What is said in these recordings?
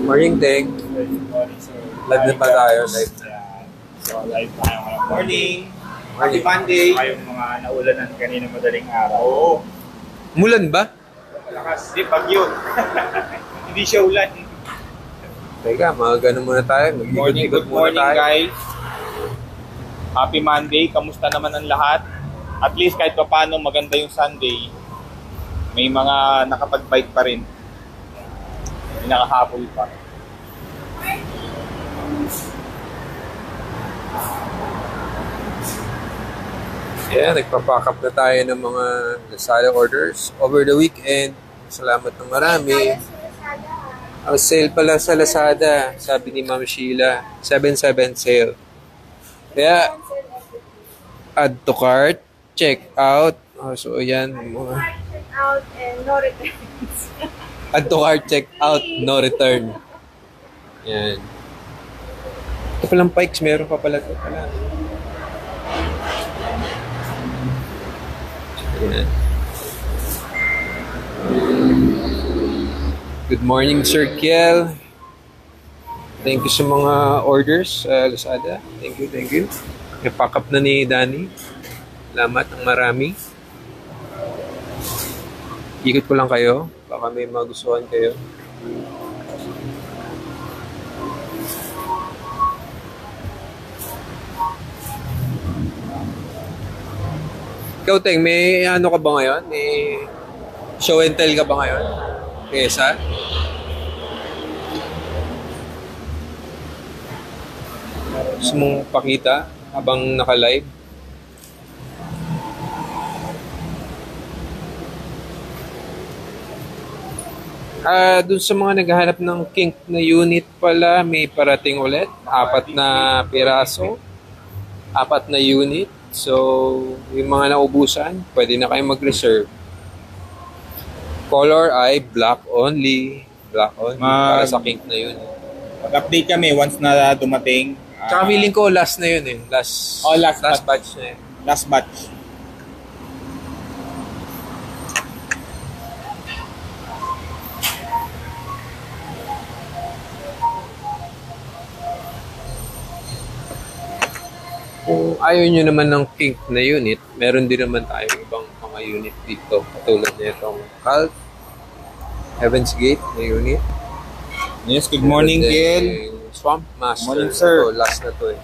Morning, Teng. Good morning, sir. Live na pa tayo. Live na. Yan. So, live tayo ngayong morning. Happy Monday. Kayong mga naulanan kanina madaling araw. Oo. Mulan ba? Malakas. Di, bagyo. Hindi siya ulan. Teka, mga muna tayo. Good morning, guys. Happy Monday. Kamusta naman ang lahat? At least kahit pa paano maganda yung Sunday, may mga nakapag-bike pa rin. May nakahabol pa. Yeah, nagpapack up na tayo ng mga Lazada orders over the weekend. Salamat ng marami. Ang sale pala sa Lazada, sabi ni Ma'am Sheila, 7/7 sale. Kaya, add to cart, check out. Oh, so, ayan. Mga... Check out and no returns. Add to cart, check out, no return. Yan. Ito palang pikes, meron pa pala ito pala. Yan. Good morning, Sir Kiel. Thank you sa mga orders sa Lazada. Thank you, thank you. I-pack up na ni Danny. Salamat ng marami. Ikot ko lang kayo. Baka may magustuhan kayo. Ikaw, Teng, may ano ka ba ngayon? May show and tell ka ba ngayon? Kesa? Gusto mong pakita habang naka-live? Dun sa mga naghahanap ng kink na unit pala, may parating ulit. 4 na piraso. 4 na unit. So, yung mga naubusan, pwede na kayong mag-reserve. Color ay black only. Black only. Para sa kink na yun. Mag-update kami once na dumating. Tsaka feeling ko last na yun eh. Last batch na yun. Last batch. Kung ayaw nyo naman ng kink na unit, meron din naman tayo ibang mga unit dito. Katulad na itong Cult, Heaven's Gate na unit. Yes, good morning, Kiel. Swamp Master. Morning, sir. Ito, last na to eh.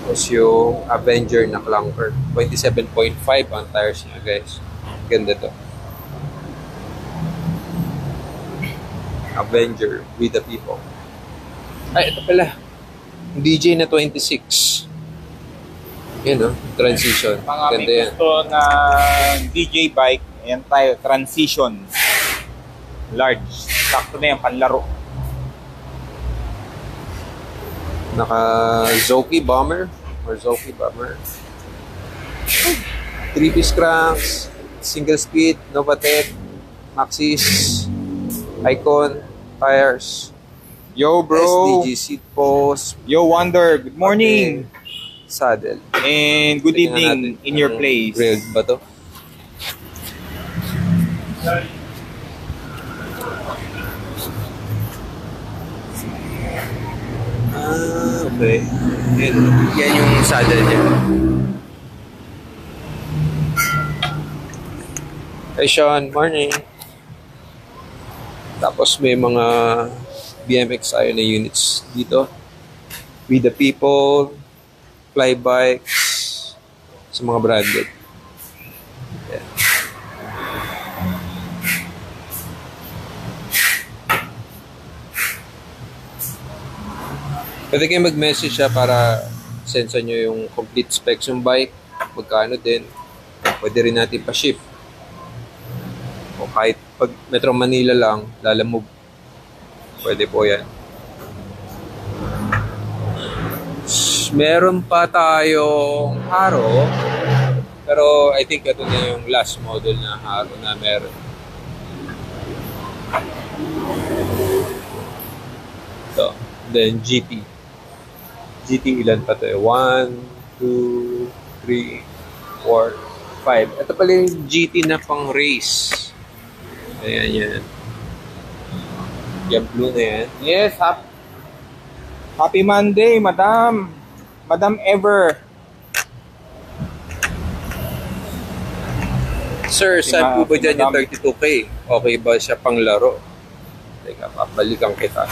Tapos yung Avenger na clunker. 27.5 ang tires niya, guys. Ganda to. Avenger, We the People. Ay, ito pala. DJ na 26. Yan, no? Transition. Mga Ganda may yan. gusto na DJ bike, ayan tayo, Transition. Large. Sakto na yan, panlaro. Naka-Zoki Bomber or Zoki Bomber. 3-piece cranks, single speed, Novatec, Maxxis, Icon, tires. Yo, bro. SDG seat post. Yo, Wonder. Good morning. Saddle. And good evening in your place. Grilled ba to? Okay. Yan yung saddle niya. Hey Sean, morning. Tapos may mga BMX tayo na units dito. We the People, Fly Bikes, sa mga branded. Yeah. Pwede kayo mag-message siya para sensa nyo yung complete specs yung bike, magkano din. Pwede rin natin pa-ship. O kahit pag Metro Manila lang, lalamove. Pwede po yan. Meron pa tayong Haro. Pero I think ito na yung last model na Haro na meron. Ito. Then GT. GT ilan pa ito? 1, 2, 3, 4, 5. Ito pala yung GT na pang race. Ayan yan. Yung blue na yan. Yes, happy Monday, Madam. Madam Ever. Sir, saan po ba dyan yung 32K? Okay ba siya pang laro? Teka, papalikan kita.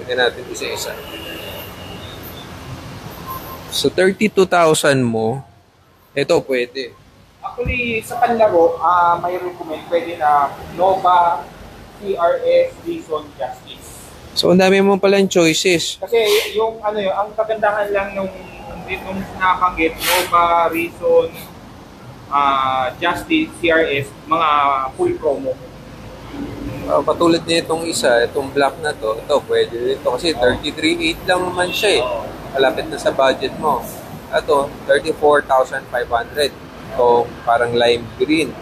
Tingnan natin isa-isa. So, 32,000 mo, ito pwede. Actually, sa panlaro, may recommend pwede na Nova, CRS, Reason, Justice. So, ang dami mo palang choices. Kasi yung ano yun, ang kagandahan lang nung nabanggit, Nova, Reason, Justice, CRS, mga full promo. Patulad na itong isa, itong black na to, ito pwede rin ito kasi 33,800 lang naman siya eh. Malapit na sa budget mo. Ito, 34,500. Ito, parang lime green.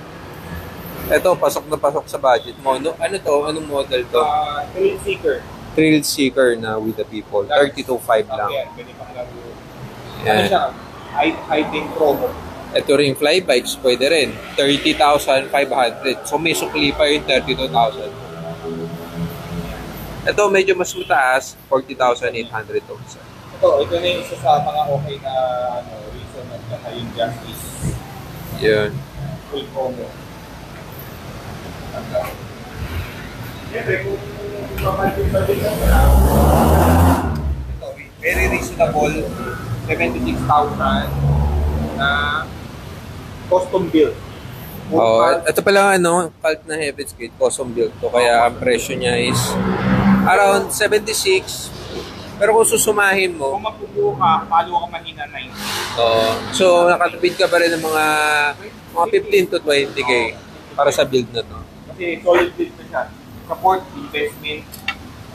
Ito, pasok na pasok sa budget mo. Ano to? Anong model to? Thrill Seeker. Thrill Seeker na with the people. 32,500 lang. Yan, pwede pang laro. Ano Yan. siya? Hiding promo. Ito rin fly bikes, pwede rin. 30,500. So may sukli pa yung 32,000. Ito medyo mas mataas, 40,800 to. Ito na yung isa sa mga okay na Reason at saka yung Justice. Yun. Full promo. Siyempre, kung mamalipin na ito, very reasonable, 76,000 na custom build. Ito pala cult na Heaven's Gate, custom build to. Kaya ang presyo niya is around 76. Pero kung susumahin mo, Kung magpubuo ka, palo ka mahina 90. so nakatubid ka pa rin ng mga 15 to 20K para sa build na to. Kasi solid build na siya. Support, investment,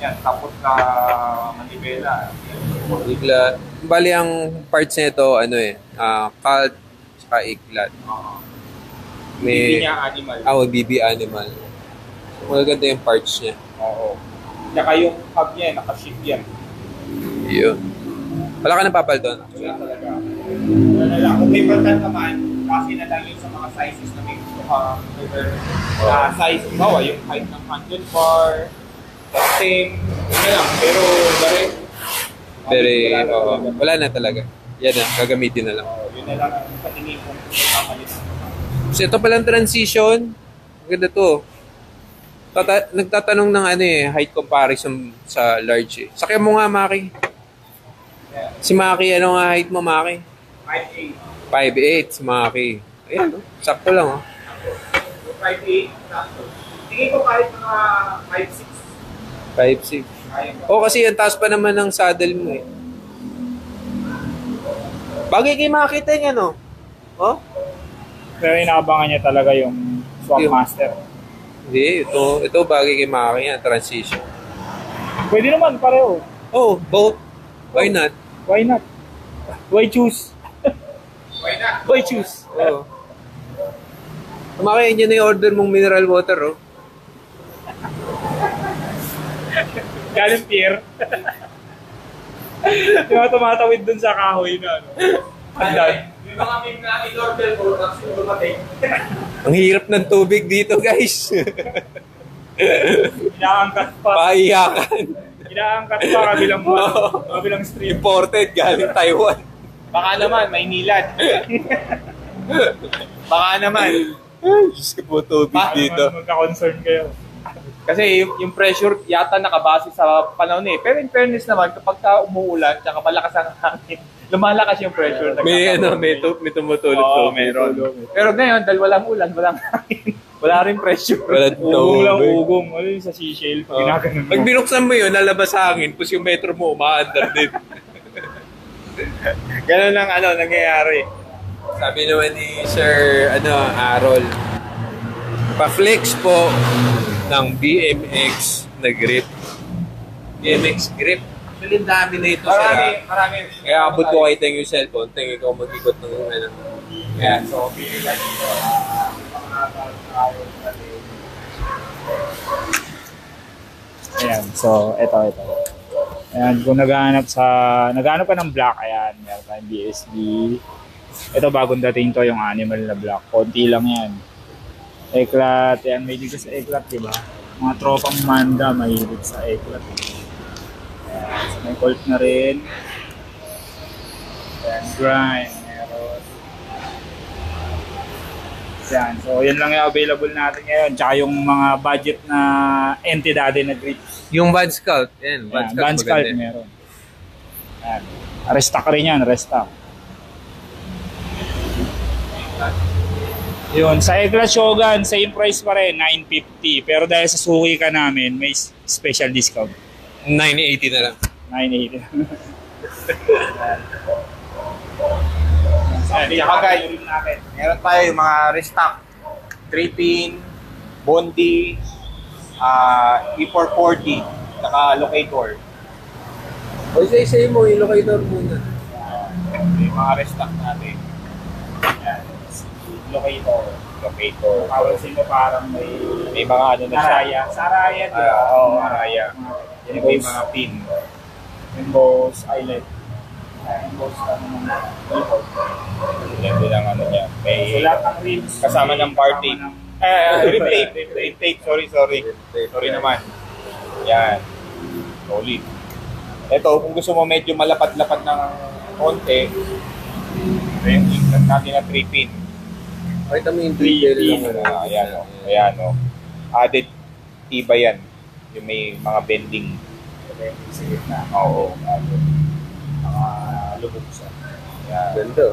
yan, tapos na manibela. Bigla, bali ang parts nito cult saka iklat. Hindi niya animal. BB animal. Maganda yung parts niya. Oo. Tsaka yung hub niya, naka-shift yan. Yun. Wala ka napapal doon? Wala talaga. Wala na lang. Kung may baltan naman, kasi na lang yung sa mga sizes na may gusto ka. Size, bawa yung height ng handlebar, same, yun na lang. Pero, wala na talaga. Yan na, gagamitin na lang. Yun na lang ang patingin kung papalit. So ito palang transition. Maganda to. Nagtatanong ng height comparison sa large eh. Sakyan mo nga, Maki. Si Maki, ano nga height mo, Maki? 5'8". 5'8", si Maki. Ayan, sakto lang, 5'8", sakto. Tingin ko kahit mga 5'6". 5'6". Kasi ang taas pa naman ng saddle mo eh. Bagay kay Maki tayo yan, Pero inaabangan niya talaga yung Swap Master. Hindi, ito bagay kay Maki yan, transition. Pwede naman, pareho. Both. Why not? Why not? Why choose? Why choose? Maki, yun na yung order mong mineral water, Galing Pierre. Yung tumatawid dun sa kahoy na Andan. Yung mga meme na in-order ko, tapos yung dumating. Ang hirap ng tubig dito, guys. Inaangkat pa. Paiyakan. Inaangkat pa kabilang stream. Imported galing Taiwan. Baka naman, may nilad. Baka naman. Diyos ko po tubig dito. Magka-concern kayo. Kasi yung pressure yata nakabase sa panahon eh. Pero in fairness naman, kapag umuulan, tsaka malakas ang hangin, lumalakas yung pressure. May tumutulog. Oo, meron. Pero ngayon, dahil walang ulan, walang hangin, wala rin pressure. Walang ugong lang ugong. Ano yung sa seashell? Pag binuksan mo yun, nalabas sa hangin, tapos yung metro mo, umaandar din. Ganun lang nangyayari. Sabi naman ni Sir Arol, pa-flex po ng BMX na grip. BMX grip. Actually, dami na ito sila. Marami. Kaya abot ko kayo yung cellphone, tingin ko mag-ikot ng Yan, so, ayan, so, ito. Ayan, kung naghahanap ka ng black, ayan, meron tayong BSD. Ito, bagong dating to, yung animal na black. Konti lang yan. Eklat, yan, may dito sa eklat, di ba? Mga tropang manda, mahilig sa eklat. Ayan, so may Colt na rin. Ayan, grind, meron. Yan, so yan lang yung available natin ngayon. Tsaka yung mga budget na entidade na grips. Yung Bad Scout. Yan, Band Bad Scout Scout maganda. meron. Yan. Restock rin yan, restock. Yun, sa Egla Shogun, same price pa rin, 950. Pero dahil sa suki ka namin, may special discount. 980 na lang. 980. Tsaka guys, meron tayo yung mga restock. 3-pin, Bondi, E440, saka locator. O isa-isa mo, yung locator muna. Yung mga restock natin. Yan. Locator. Kawasin mo parang May mga ano na siya. Araya. Sa Araya, di ba? Oo, Araya. Yan yung may mga pin. Emboss eyelet. Emboss ano naman. Yan din ang ano niya. So May lahat ng rims. kasama ng party. Kasama ng- Rim tape. Sorry naman. Yan. Solid. Ito, kung gusto mo medyo malapad-lapad ng konti, ito yung implant natin na 3-pin. Pakita mo yung detail lang. Ayan o. Added tiba yan. Yung may mga bending. Sa gitna. Oo. Mga lubog siya. Ayan. Ganda.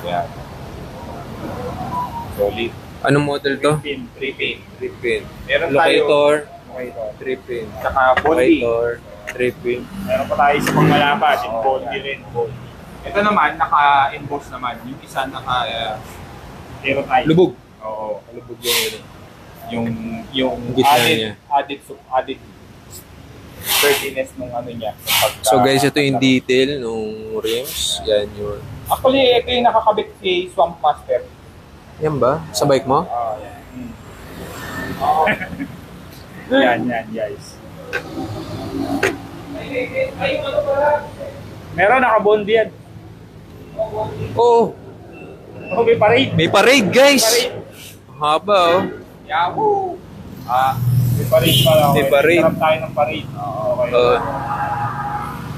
Ayan. Solid. Anong model to? 3-pin. 3-pin. Meron Locator, Locator. 3-pin. Tsaka Bondi. Locator, 3-pin. Meron pa tayo sa pangmalapad. Yung Bondi rin. Ito naman, naka-emboss naman. Yung isa Pero tayo. Lubog. Oo. Lubog yung ano. Yung Gitna niya. added sturdiness nung ano niya. So guys, ito yung detail nung rims. Yan yun. Actually, ito yung nakakabit si Swamp Master. Yan ba? Sa bike mo? Yan, guys. Meron naka-Bondi yan. Oo. Oh, may parade. May parade guys! Parade. Haba oh. Yahoo! May parade pa lang. May parade. Sarap tayo ng parade. Okay.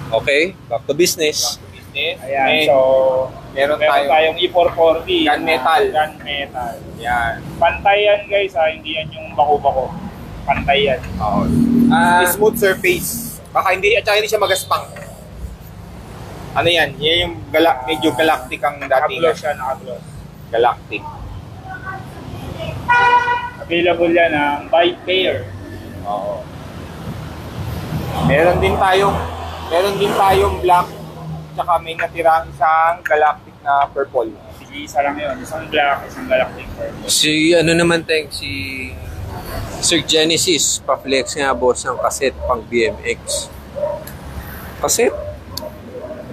Okay, back to business. Business. Ayan, And so meron tayong E440. Gunmetal. Gunmetal. Yan. Pantay yan guys ha, hindi yan yung bako-bako. Pantay yan. Oo. Smooth surface. Baka hindi, at saka hindi siya magaspang. Ano yan? Yan yung medyo galactic ang dating. Naka-gloss siya, naka-gloss. Galactic. Available yan ang by pair. Oo. Meron din tayong black, tsaka may natirang isang galactic na purple. Sige, isa lang yun. Isang black, isang galactic purple. Si ano naman tayong si Sir Genesis, pa-flex nga boss ng cassette pang BMX. Cassette?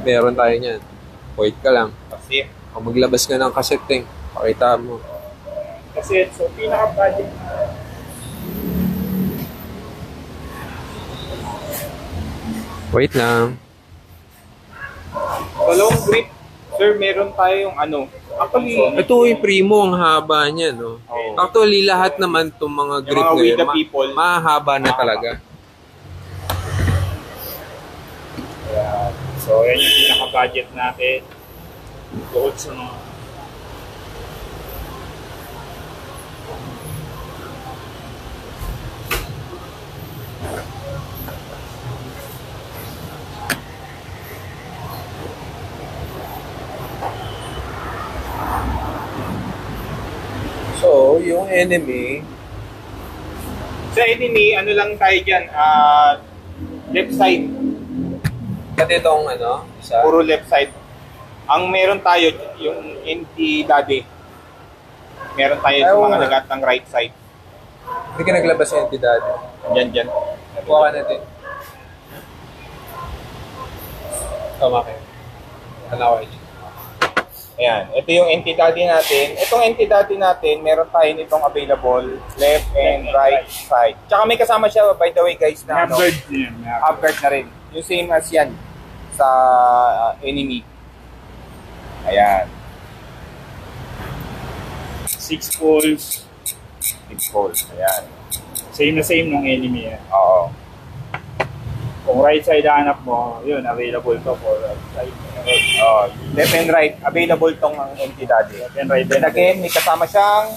Meron tayo niyan. Wait ka lang. Kasi, Kung maglabas ka ng cassette, pakita mo. Kasi, so pinaka-budget. Wait lang. sa long grip, sir, meron tayong ano. Actually, Ito yung primo, ang haba niya, no? Oo. Actually, lahat naman itong mga Yung grip mga We ngayon, the People, mahaba na talaga. Ayan. So, yan yung pinaka-budget natin. Bukod sa mga So, yung enemy, sa enemy, ano lang tayo dyan, left side, pati itong ano, isa. puro left side. Ang meron tayo, yung anti-daddy, meron tayo sa Ayaw mga nga. nagat ng right side. Hindi ka naglabas yung entidad. Dyan. Kuha ka natin. Tama kayo. Tanaw kayo. Ayan, ito yung entidad natin. Itong entidad natin, meron tayo nitong available, left and right side. Tsaka may kasama siya, by the way guys, na ano, half-guard din yan. half guard na rin. Yung same as yan sa enemy. Ayan. 6 poles. 6 poles. Ayan. Same na same nung enemy yan. Oo. Kung right side hanap mo, yun, available to for right side. Oh, left and right, available tong ang empty daddy. Left and right din. Then again, may kasama siyang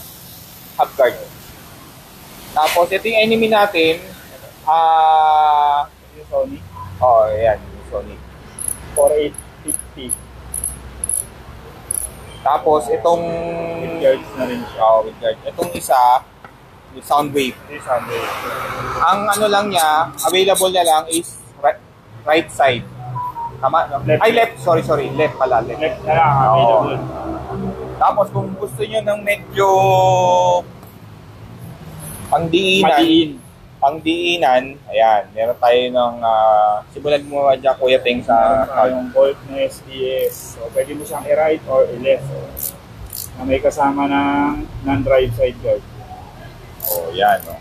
half guard. Tapos, ito yung enemy natin. Yung Sony, Oh, ayan, yung Sonic. 4850. Tapos, itong... With guards na rin siya. Oh, with guard. Itong isa, yung Soundwave. This Sunday. Ang ano lang niya, available na lang is right side. Tama? No? Left. Ay, left. Sorry. Left pala. Left. Left na lang, available. Tapos, kung gusto nyo ng medyo Madiin. pangdiinan, ayan, meron tayo ng simulan mo dyan, Kuya Teng, sa Yung Bolt na SDS. So, pwede mo siyang i-right or i-left. Na may kasama ng non-drive side guard. Oh, yan, no.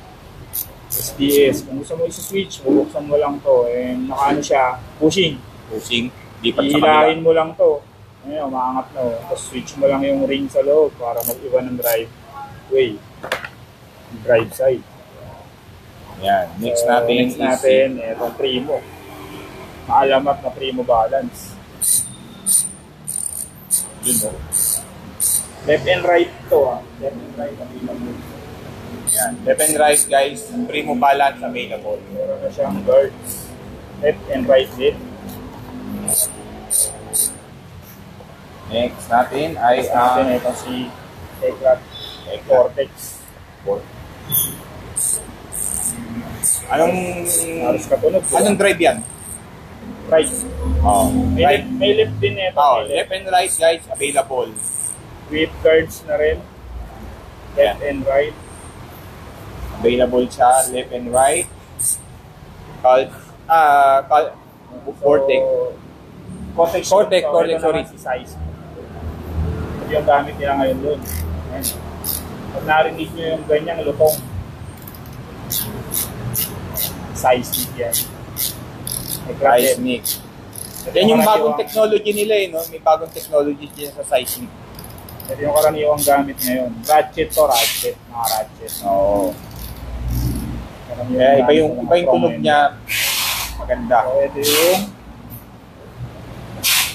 SDS. Kung gusto mo isi-switch, bubuksan mo lang to. And nakaano siya, pushing. Pushing, lipat sa kabila. Iilahin mo lang to. Ayun, umaangat na. Tapos switch mo lang yung ring sa loob para mag-iba ng drive way. Drive side. Yan, next So, natin. next natin, itong Primo. Maalamat na Primo balance. Yun o. Left and right to Left and right available. Yan, left and right, guys. Primo balance available. Meron na siyang guards. Left and right din. Next natin ay Next natin, ito si Eklat Cortex. Halos katunog. Anong drive yan? Right. Oh, right. May left din ito. Oh, May left and right, guys, available. With guards na rin. Left and right. Available siya, left and right. Called, Cortex. Cortex, sorry. Si size. Ito yung gamit nila ngayon doon. Pag narinig nyo yung ganyang lutong, size yan. Seismic. Yan yung bagong technology nila eh, no? May bagong technology din sa seismic. Ito yung karaniwang gamit ngayon. Ratchet to ratchet. Mga ratchet. Oo. Karaniwang Kaya gamit iba yung tunog ngayon. niya. Maganda. So, ito yung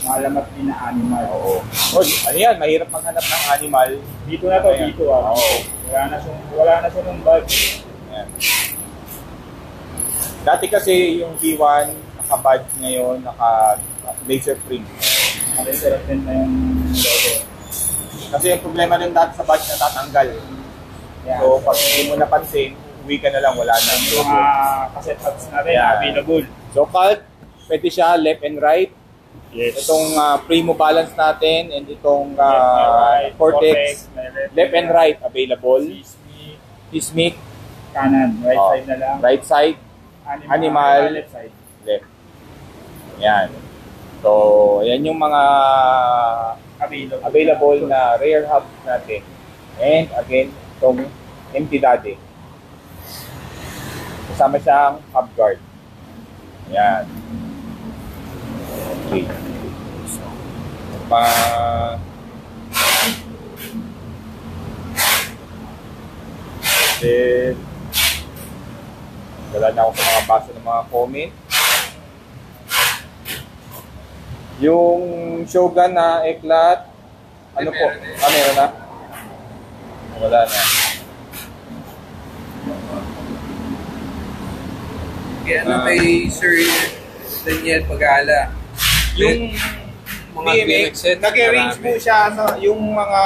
malamat din na animal. Oo. Oh, ano yan? Mahirap maghanap ng animal. Dito na to, Ayan. dito Oo. Wala na siya ng bag. Ayan. Dati kasi yung V1, naka-badge ngayon, naka-laser print. Naka-laser print na yung logo. Kasi yung problema rin dati sa badge natatanggal. Yan. So, pag hindi mo napansin, uwi ka na lang, wala na. Yung mga cassette pads natin, Yan. available. So, cult, pwede siya left and right. Yes. Itong Primo balance natin and itong Left and right, Cortex, may left and right available. Sismic, Sismic, kanan, right Oh. side na lang. right side, Animal. left side. left. Yan. So, yan yung mga available na rear hub natin. And again, itong empty daddy. Kasama siyang hub guard. Yan. Okay. Then, wala na ako sa mga basa ng mga comment. Yung Shogun na Eklat, ano po? Meron na? Wala na. Kaya kay Sir Daniel Pagala. Yung mga BMX set, nag-arrange marami. po siya sa yung mga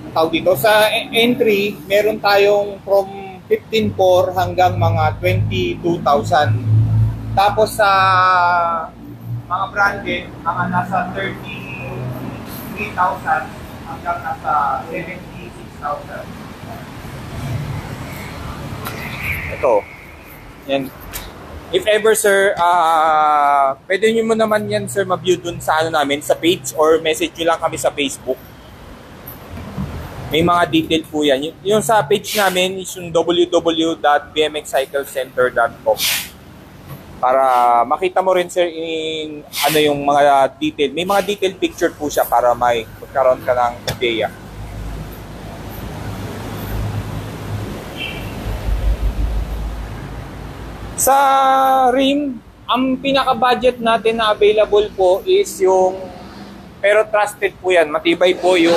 tawag dito. Sa entry, meron tayong from 15,400 hanggang mga 22,000. Tapos sa mga branded, mga nasa 33,000 hanggang nasa 76,000. Ito. Yan. If ever, sir, pwede nyo mo naman yan, sir, ma-view dun sa ano namin, sa page or message nyo lang kami sa Facebook. May mga detail po yan. Yung sa page namin is yung www.bmxcyclecenter.com para makita mo rin, sir, ano yung mga detail. May mga detailed picture po siya para may magkaroon ka ng idea. Sa rim, ang pinaka-budget natin na available po is yung, pero trusted po yan, matibay po yung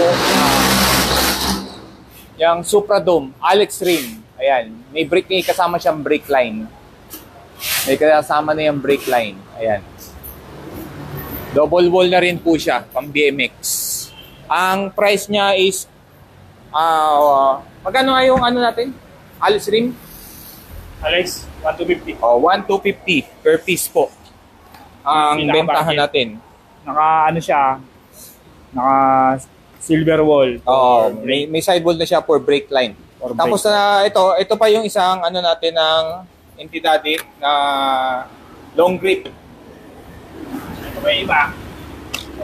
Supradome, Alex Rim. Ayan, may kasama siyang brake line. May kasama na yung brake line. Ayan. Double wall na rin po siya, pang BMX. Ang price niya is, magkano nga yung ano natin? Alex Rim? Alex, 1,250. Oh, 1,250 per piece po. Ang bentahan natin. Naka ano siya, naka silver wall. Oo, may sidewall na siya for brake line. Tapos na ito pa yung isang ano natin ng entidade na long grip. Ito pa yung iba.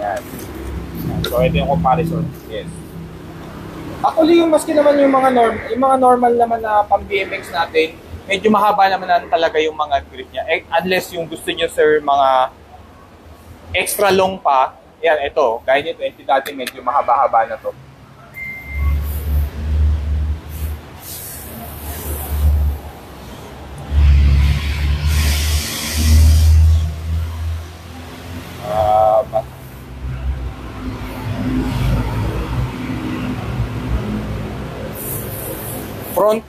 Ayan. So ito yung comparison. Yes. Actually, yung maski naman yung mga normal naman na pang BMX natin, medyo mahaba naman na talaga yung mga grip niya. Unless yung gusto niyo sir mga extra long pa, yan ito, gaya nito, entidade medyo mahaba-haba na to. Front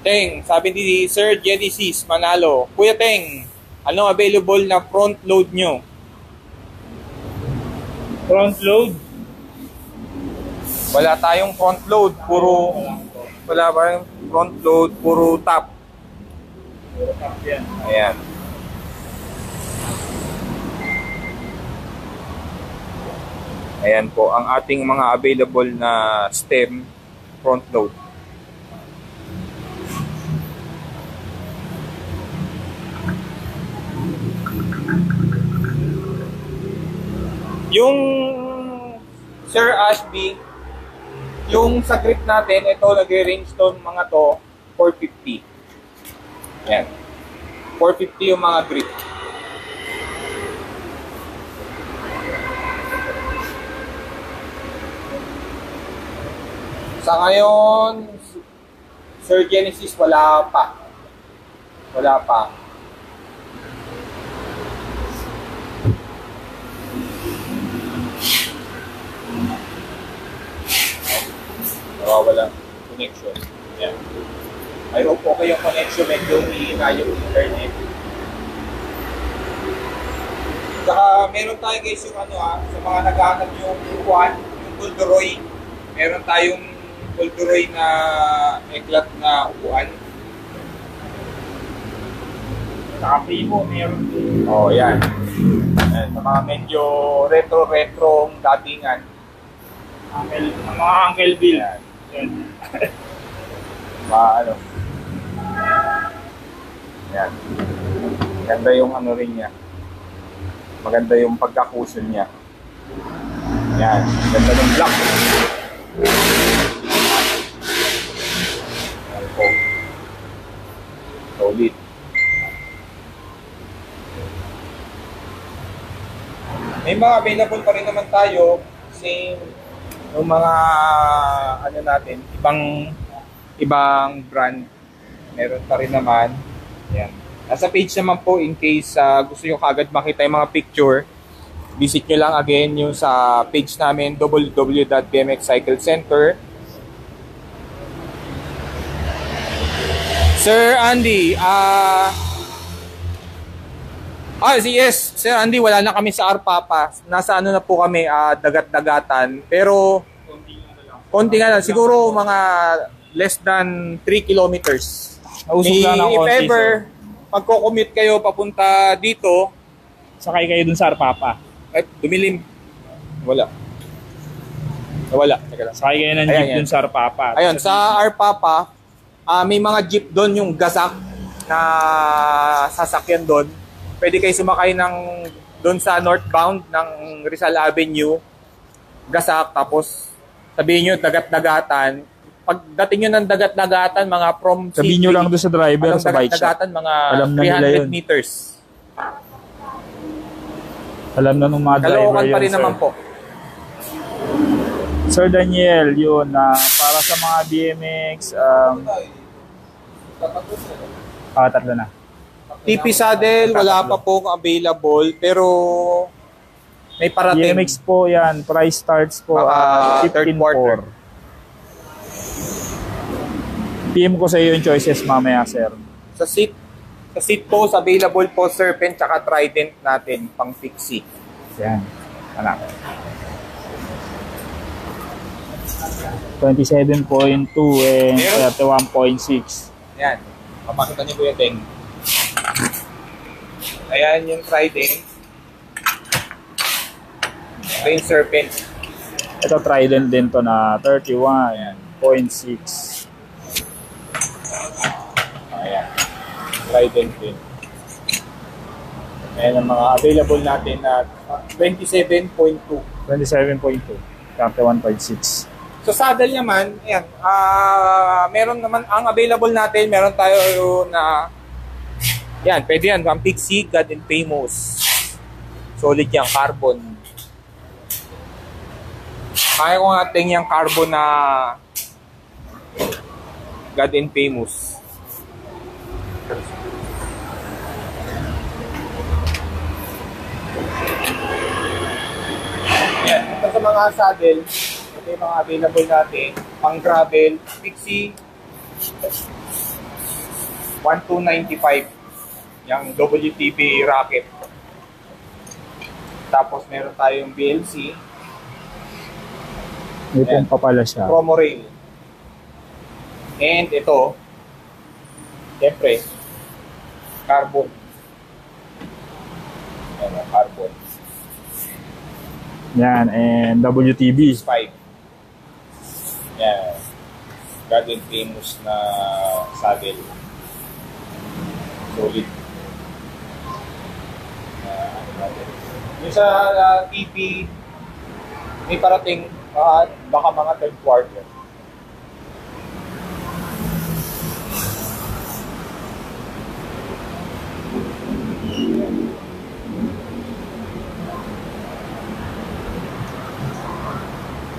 Teng, sabi ni Sir Genesis Manalo, Kuya Teng, ano available na front load nyo? Front load? Wala tayong front load, wala ba yung front load, puro top. Puro top yan. Ayan. Ayan po, ang ating mga available na stem front load. Yung Sir Ashby, yung sa grip natin, ito nag-range to mga to 450. Ayan. 450 yung mga grip. Sa ngayon, Sir Genesis, wala pa. Wala pa. Nawawala connection. Yan. I hope okay yung connection, medyo hihina yung internet. Saka meron tayo guys yung sa mga naghahanap yung upuan, yung Golderoy. Meron tayong Golderoy na eklat na upuan. Naka-Primo, meron din. Oh, yan. Saka medyo retro-retro datingan. Mga Uncle Bill. Yan. Yan. Ano. Yan. Maganda yung ano rin niya. Maganda yung pagkakuson niya. Yan. Ganda ng black. Yan po. Solid. May mga available pa rin naman tayo. Same yung mga ano natin, ibang brand meron pa rin naman. Yan. Nasa page naman po in case gusto nyo kagad makita yung mga picture, visit nyo lang again yung sa page namin www.bmx Cycle Center. Sir Andy, yes, Sir Andy, wala na kami sa Arpapa. Nasa ano na po kami, dagat-dagatan. Pero, konti nga lang. Siguro mga less than 3 kilometers. Nausog lang ng If konti, ever, magko-commute kayo papunta dito, sakay kayo dun sa Arpapa. ay, dumilim. Wala. Teka lang. Sakay kayo ng jeep dun sa Arpapa. Ayun, sa Arpapa, may mga jeep doon, yung gasak na sasakyan doon. Pwede kayo sumakay doon sa northbound ng Rizal Avenue, gasak, tapos sabihin nyo, dagat-dagatan. Pagdating nyo ng dagat-dagatan, mga from sabihin nyo lang doon sa driver sa bike shop. Dagat-dagatan, mga alam na 300 meters. Alam na nung mga driver Caloocan yun, pa rin sir. naman po. Sir Daniel, yun, para sa mga BMX, tatlo na. TP saddle, wala pa po available, pero may parating. BMX po yan. Price starts po third quarter. 15.4. PM ko sa iyo yung choices mamaya, sir. Sa seat post, available po Serpent tsaka Trident natin, pang fixie. Yan. Anak. 27.2 and 31.6. Yan. Papakita niyo po yung Teng. Ayan yung Trident. Ito yung Serpent. Ito Trident din to na 31.6. Ayan. Trident din. Ayan ang mga available natin na 27.2. 27.2. 31.6. So saddle naman, ayan, meron naman, ang available natin, meron tayo na, yan, pwede yan, ang Pixie, God and Famous. Solid yan, carbon. Kaya ko nga yung carbon na God and Famous. Yan, ito sa mga saddle, ito yung mga available natin, pang gravel, Pixie 1295, yung WTB racket. Tapos meron tayong BLC, May pumpa pala siya. Promo Rail. And ito, siyempre, carbon. Ayan, carbon. Yan, and WTB. 5. Yan. God and Famous na saddle. Solid. Ano natin. Yung sa TP, may parating baka mga third quarter.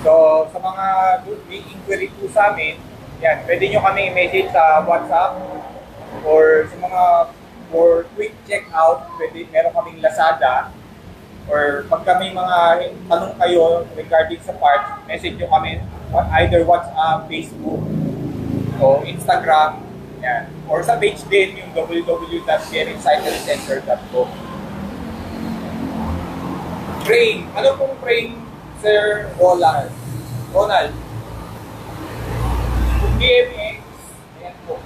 So, sa mga may inquiry po sa amin, yan, pwede nyo kami i-message sa WhatsApp or sa mga for quick checkout, pwede, meron kaming Lazada or pag kami mga tanong kayo regarding sa parts, message nyo kami either WhatsApp, Facebook, o Instagram, yan. Or sa page din, yung www.sharingcyclecenter.com. Frame. Ano pong frame, Sir Ronald? Kung BMX, ayan po.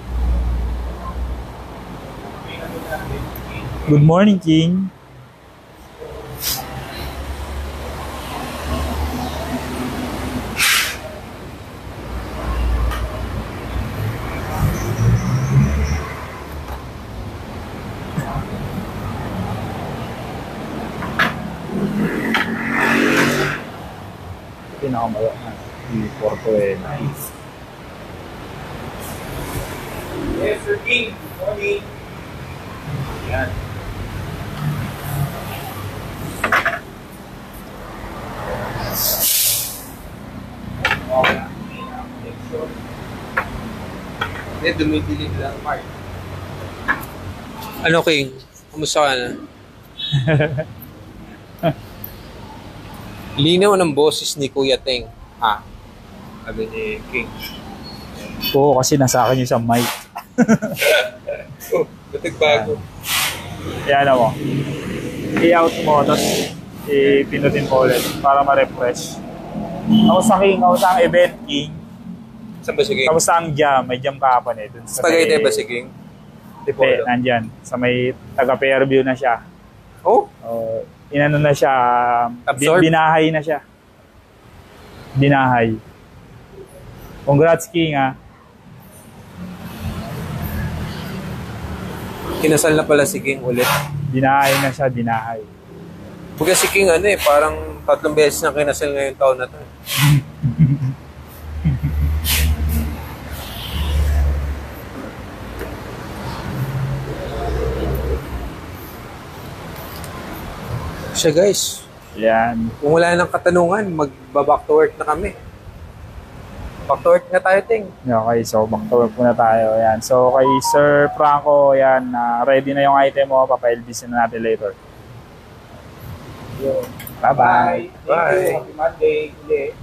Good morning, King. Pinakamaya na. Yung Porto nice. Yes, Sir King. Good morning. Yan. Hindi, dumidilig lang, Mark. Ano, King? Kumusta ka na? Linaw ng boses ni Kuya Teng. Ha? Sabi ni King. Oo, kasi nasa akin yung sa mic. Oh, batig bago. Yan mo. I-out mo, tapos ipinutin mo ulit para ma-refresh. Tapos sa King, tapos ang event King. Saan ba si King? Tapos ang jam, may jam kahapon eh. Dun sa Spaghetti may- ba si King? Hindi, nandyan. Sa may taga-Fairview na siya. Oh? Inano na siya, Absorb? binahay na siya. Binahay. Congrats, King, ha. Kinasal na pala si King ulit. Binahay na siya, binahay. Porque si King ano eh, parang 3 beses na kinasal ngayong taon na to. Siya guys, Yan. kung wala nang katanungan, magbaback to work na kami. Back to work na tayo, Ting. Okay, so back to work muna tayo. Yan. So kay Sir Franco, yan, ready na yung item mo. Papa-LBC na natin later. Yun. Bye-bye. Thank you. Happy Monday. Ulit.